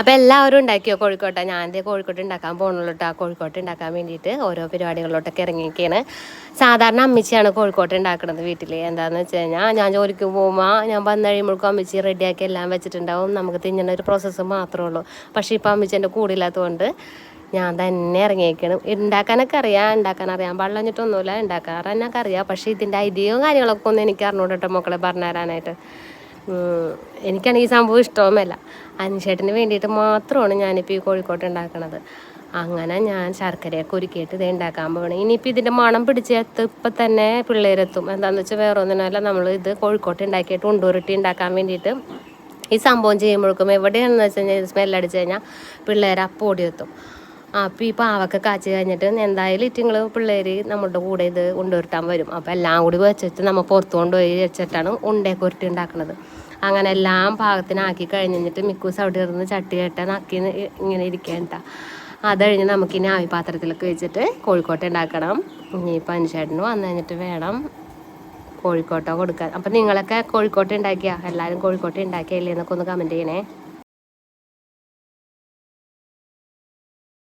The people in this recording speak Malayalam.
അപ്പോൾ എല്ലാവരും ഉണ്ടാക്കിയോ കോഴിക്കോട്ടെ? ഞാൻ കോഴിക്കോട്ട് ഉണ്ടാക്കാൻ പോകണുള്ളൂ കേട്ടോ. കോഴിക്കോട്ട് ഉണ്ടാക്കാൻ വേണ്ടിയിട്ട് ഓരോ പരിപാടികളിലോട്ടൊക്കെ ഇറങ്ങിയിരിക്കുകയാണ്. സാധാരണ അമ്മച്ചിയാണ് കോഴിക്കോട്ട് ഉണ്ടാക്കുന്നത് വീട്ടിൽ. എന്താണെന്ന് വെച്ച് കഴിഞ്ഞാൽ ഞാൻ ജോലിക്ക് പോകുമ്പോൾ ഞാൻ വന്നു കഴിയുമ്പോഴേക്കും അമ്മച്ചി റെഡിയാക്കി എല്ലാം വെച്ചിട്ടുണ്ടാവും. നമുക്ക് തിന്നുന്ന ഒരു പ്രോസസ്സ് മാത്രമേ ഉള്ളൂ. പക്ഷേ ഇപ്പോൾ അമ്മച്ചി എൻ്റെ കൂടെ ഇല്ലാത്തതുകൊണ്ട് ഞാൻ തന്നെ ഇറങ്ങിയിരിക്കണം. ഉണ്ടാക്കാനൊക്കെ ഉണ്ടാക്കാൻ പാടില്ലഞ്ഞിട്ടൊന്നുമില്ല, ഉണ്ടാക്കാറെന്നൊക്കെ അറിയാം. പക്ഷേ ഇതിൻ്റെ ഐഡിയയും കാര്യങ്ങളൊക്കെ ഒന്നും എനിക്ക് അറിഞ്ഞൂടെ കേട്ടോ മക്കളെ പറഞ്ഞു തരാനായിട്ട്. എനിക്കാണെങ്കിൽ ഈ സംഭവം ഇഷ്ടവുമല്ല. അനുശേട്ടന് വേണ്ടിയിട്ട് മാത്രമാണ് ഞാനിപ്പോൾ ഈ കോഴിക്കോട്ട് ഉണ്ടാക്കണത്. അങ്ങനെ ഞാൻ ശർക്കരയൊക്കെ ഒരുക്കിയിട്ട് ഇത് ഉണ്ടാക്കാൻ പോകണം. ഇനിയിപ്പോൾ ഇതിൻ്റെ മണം പിടിച്ചെത്ത് ഇപ്പം തന്നെ പിള്ളേരെത്തും. എന്താണെന്ന് വെച്ചാൽ വേറെ ഒന്നിനല്ല, നമ്മൾ ഇത് കോഴിക്കോട്ട് ഉണ്ടാക്കിയിട്ട് ഉണ്ടൂരിട്ടി ഉണ്ടാക്കാൻ വേണ്ടിയിട്ട് ഈ സംഭവം ചെയ്യുമ്പോഴേക്കും എവിടെയാണെന്ന് വെച്ച് കഴിഞ്ഞാൽ സ്മെല്ലടിച്ച് കഴിഞ്ഞാൽ പിള്ളേർ അപ്പോൾ ഓടിയെത്തും. അപ്പോൾ ഈ പാവൊക്കെ കാച്ചി കഴിഞ്ഞിട്ട് എന്തായാലും ഇറ്റിങ്ങൾ പിള്ളേർ നമ്മുടെ കൂടെ ഇത് ഉണ്ടുരുട്ടാൻ വരും. അപ്പോൾ എല്ലാം കൂടി വെച്ചിട്ട് നമ്മൾ പുറത്ത് കൊണ്ടുപോയി വെച്ചിട്ടാണ് ഉണ്ടയൊക്കെ ഉരുട്ടി ഉണ്ടാക്കുന്നത്. അങ്ങനെ എല്ലാം പാകത്തിനാക്കി കഴിഞ്ഞിട്ട് മിക്കൂസ് അവിടെ ഇരുന്ന് ചട്ടി കെട്ടാൻ നക്കി ഇങ്ങനെ ഇരിക്കേണ്ട. അത് കഴിഞ്ഞ് നമുക്കിനി ആവി പാത്രത്തിലൊക്കെ വെച്ചിട്ട് കോഴിക്കോട്ട ഉണ്ടാക്കണം. ഇനിയിപ്പോൾ അനുശേട്ടന് വന്നു കഴിഞ്ഞിട്ട് വേണം കോഴിക്കോട്ട കൊടുക്കാൻ. അപ്പം നിങ്ങളൊക്കെ കോഴിക്കോട്ട ഉണ്ടാക്കിയാൽ എല്ലാവരും കോഴിക്കോട്ട ഉണ്ടാക്കിയില്ലേ എന്നൊക്കെ ഒന്ന് കമൻറ്റ് ചെയ്യണേ.